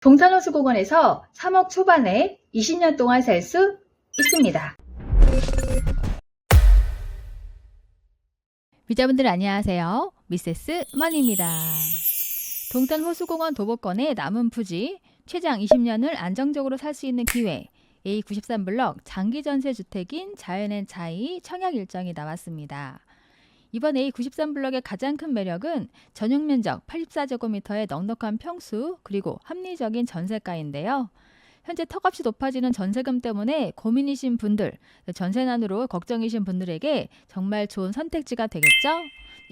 동탄호수공원에서 3억 초반에 20년 동안 살 수 있습니다. 비자분들 안녕하세요. 미세스 머니입니다. 동탄호수공원 도보권의 남은 부지 최장 20년을 안정적으로 살 수 있는 기회 A93블럭 장기전세 주택인 자연앤차이 청약 일정이 나왔습니다. 이번 A93블럭의 가장 큰 매력은 전용 면적 84제곱미터의 넉넉한 평수 그리고 합리적인 전세가인데요. 현재 턱없이 높아지는 전세금 때문에 고민이신 분들, 전세난으로 걱정이신 분들에게 정말 좋은 선택지가 되겠죠?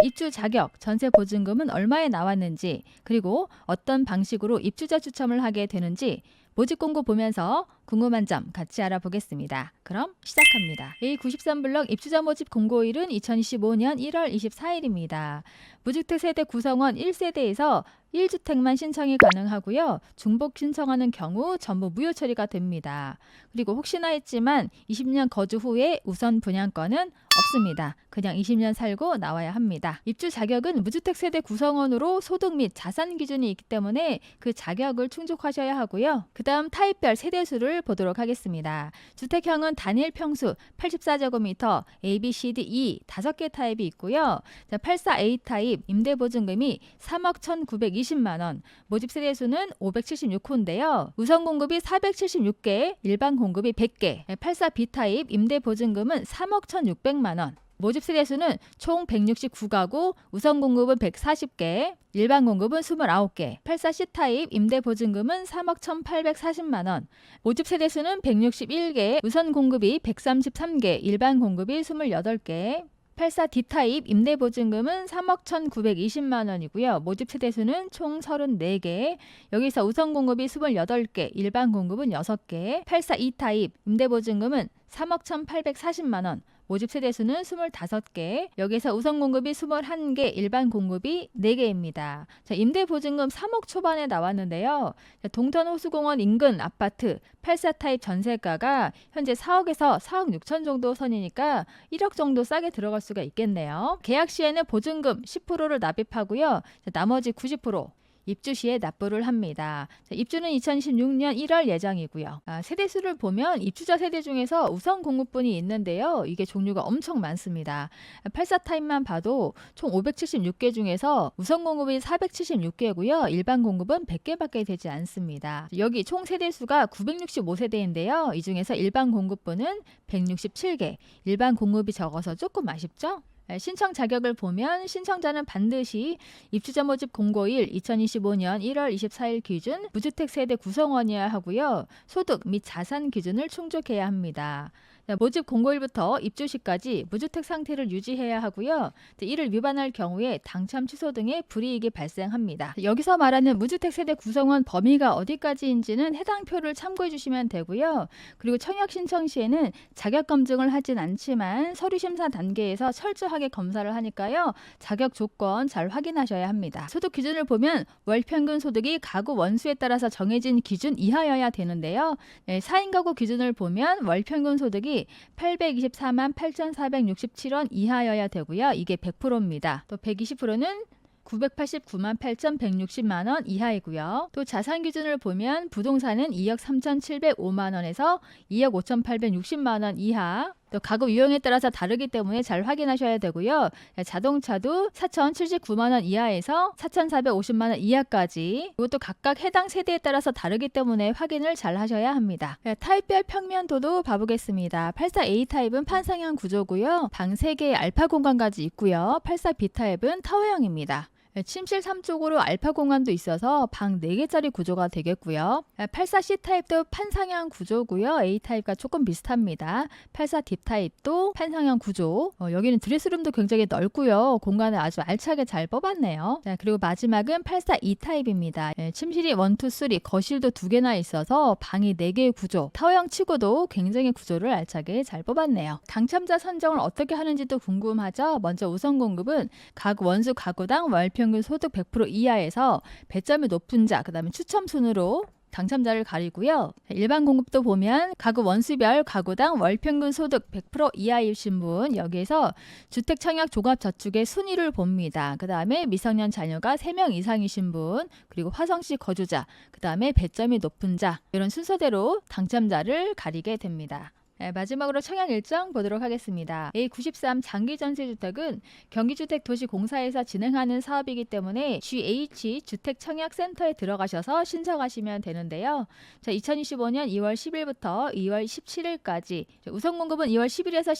입주 자격, 전세 보증금은 얼마에 나왔는지, 그리고 어떤 방식으로 입주자 추첨을 하게 되는지 모집 공고 보면서 궁금한 점 같이 알아보겠습니다. 그럼 시작합니다. A93블럭 입주자 모집 공고일은 2025년 1월 24일입니다. 무주택 세대 구성원 1세대에서 1주택만 신청이 가능하고요. 중복 신청하는 경우 전부 무효 처리가 됩니다. 그리고 혹시나 했지만 20년 거주 후에 우선 분양권은 없습니다. 그냥 20년 살고 나와야 합니다. 입주 자격은 무주택 세대 구성원으로 소득 및 자산 기준이 있기 때문에 그 자격을 충족하셔야 하고요. 그 다음 타입별 세대수를 보도록 하겠습니다. 주택형은 단일 평수 84제곱미터 A, B, C, D, E 5개 타입이 있고요. 84A 타입 임대보증금이 3억 1,920만원, 모집 세대수는 576호인데요. 우선 공급이 476개, 일반 공급이 100개, 84B 타입 임대보증금은 3억 1,600만원, 모집 세대수는 총 169가구, 우선 공급은 140개, 일반 공급은 29개, 84C 타입 임대보증금은 3억 1,840만원, 모집 세대수는 161개, 우선 공급이 133개, 일반 공급이 28개, 84D 타입 임대보증금은 3억 1,920만원이고요. 모집 세대수는 총 34개, 여기서 우선 공급이 28개, 일반 공급은 6개, 84E 타입 임대보증금은 3억 1,840만원, 모집 세대수는 25개, 여기서 우선 공급이 21개, 일반 공급이 4개입니다. 임대보증금 3억 초반에 나왔는데요. 동탄호수공원 인근 아파트 84 타입 전세가가 현재 4억에서 4억 6천 정도 선이니까 1억 정도 싸게 들어갈 수가 있겠네요. 계약 시에는 보증금 10%를 납입하고요. 나머지 90% 입주 시에 납부를 합니다. 입주는 2026년 1월 예정이고요. 세대수를 보면 입주자 세대 중에서 우선 공급분이 있는데요. 이게 종류가 엄청 많습니다. 84 타입만 봐도 총 576개 중에서 우선 공급이 476개고요. 일반 공급은 100개밖에 되지 않습니다. 여기 총 세대수가 965세대인데요. 이 중에서 일반 공급분은 167개, 일반 공급이 적어서 조금 아쉽죠? 신청 자격을 보면 신청자는 반드시 입주자 모집 공고일 2025년 1월 24일 기준 무주택 세대 구성원이어야 하고요. 소득 및 자산 기준을 충족해야 합니다. 모집 공고일부터 입주 시까지 무주택 상태를 유지해야 하고요. 이를 위반할 경우에 당첨 취소 등의 불이익이 발생합니다. 여기서 말하는 무주택 세대 구성원 범위가 어디까지인지는 해당 표를 참고해 주시면 되고요. 그리고 청약 신청 시에는 자격 검증을 하진 않지만 서류 심사 단계에서 철저하게 검사를 하니까요. 자격 조건 잘 확인하셔야 합니다. 소득 기준을 보면 월 평균 소득이 가구 원수에 따라서 정해진 기준 이하여야 되는데요. 4인 가구 기준을 보면 월 평균 소득이 824만 8,467원 이하여야 되고요. 이게 100%입니다. 또 120%는 989만 8,160만원 이하이고요. 또 자산 기준을 보면 부동산은 2억 3,705만원에서 2억 5,860만원 이하, 또 가구 유형에 따라서 다르기 때문에 잘 확인하셔야 되고요. 자동차도 4,079만원 이하에서 4,450만원 이하까지, 이것도 각각 해당 세대에 따라서 다르기 때문에 확인을 잘 하셔야 합니다. 타입별 평면도도 봐보겠습니다. 84A 타입은 판상형 구조고요. 방 3개의 알파 공간까지 있고요. 84B 타입은 타워형입니다. 침실 3쪽으로 알파 공간도 있어서 방 4개짜리 구조가 되겠고요. 84C 타입도 판상형 구조고요. A 타입과 조금 비슷합니다. 84D 타입도 판상형 구조. 여기는 드레스룸도 굉장히 넓고요. 공간을 아주 알차게 잘 뽑았네요. 그리고 마지막은 84E 타입입니다. 침실이 1, 2, 3, 거실도 2개나 있어서 방이 4개의 구조. 타워형 치고도 굉장히 구조를 알차게 잘 뽑았네요. 당첨자 선정을 어떻게 하는지도 궁금하죠? 먼저 우선 공급은 가구 원수 가구당 월평균 소득 100% 이하에서 배점이 높은 자, 그 다음에 추첨 순으로 당첨자를 가리고요. 일반 공급도 보면 가구 원수별 가구당 월평균 소득 100% 이하이신 분, 여기에서 주택 청약 종합 저축의 순위를 봅니다. 그 다음에 미성년 자녀가 3명 이상이신 분, 그리고 화성시 거주자, 그 다음에 배점이 높은 자, 이런 순서대로 당첨자를 가리게 됩니다. 마지막으로 청약 일정 보도록 하겠습니다. A93 장기전세주택은 경기주택도시공사에서 진행하는 사업이기 때문에 GH 주택청약센터에 들어가셔서 신청하시면 되는데요. 자, 2025년 2월 10일부터 2월 17일까지, 우선 공급은 2월 10일에서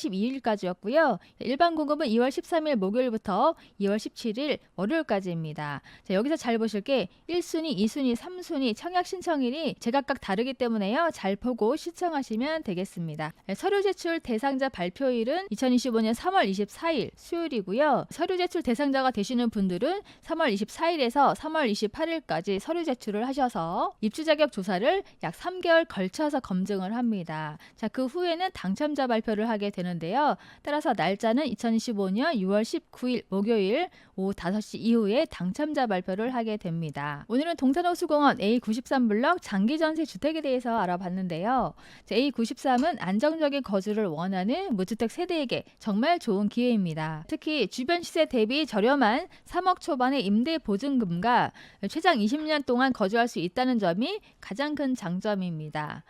12일까지였고요. 일반 공급은 2월 13일 목요일부터 2월 17일 월요일까지입니다. 자, 여기서 잘 보실 게 1순위, 2순위, 3순위 청약 신청일이 제각각 다르기 때문에요. 잘 보고 신청하시면 되겠습니다. 서류 제출 대상자 발표일은 2025년 3월 24일 수요일이고요. 서류 제출 대상자가 되시는 분들은 3월 24일에서 3월 28일까지 서류 제출을 하셔서 입주 자격 조사를 약 3개월 걸쳐서 검증을 합니다. 자, 그 후에는 당첨자 발표를 하게 되는데요. 따라서 날짜는 2025년 6월 19일 목요일 오후 5시 이후에 당첨자 발표를 하게 됩니다. 오늘은 동탄호수공원 A93블럭 장기전세 주택에 대해서 알아봤는데요. A93은 안정적인 거주를 원하는 무주택 세대에게 정말 좋은 기회입니다. 특히 주변 시세 대비 저렴한 3억 초반의 임대 보증금과 최장 20년 동안 거주할 수 있다는 점이 가장 큰 장점입니다.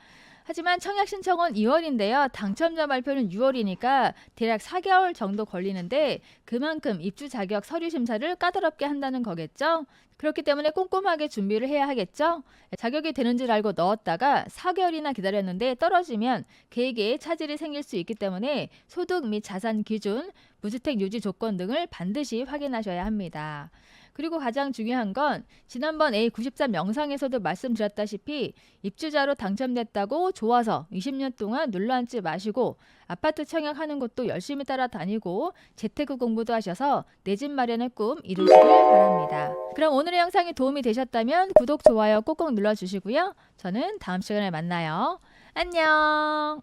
하지만 청약 신청은 2월인데요. 당첨자 발표는 6월이니까 대략 4개월 정도 걸리는데 그만큼 입주 자격 서류 심사를 까다롭게 한다는 거겠죠. 그렇기 때문에 꼼꼼하게 준비를 해야 하겠죠. 자격이 되는 줄 알고 넣었다가 4개월이나 기다렸는데 떨어지면 계획에 차질이 생길 수 있기 때문에 소득 및 자산 기준, 무주택 유지 조건 등을 반드시 확인하셔야 합니다. 그리고 가장 중요한 건 지난번 A93 영상에서도 말씀드렸다시피 입주자로 당첨됐다고 좋아서 20년 동안 눌러앉지 마시고 아파트 청약하는 것도 열심히 따라다니고 재테크 공부도 하셔서 내 집 마련의 꿈 이루시길 바랍니다. 그럼 오늘의 영상이 도움이 되셨다면 구독, 좋아요 꼭꼭 눌러주시고요. 저는 다음 시간에 만나요. 안녕.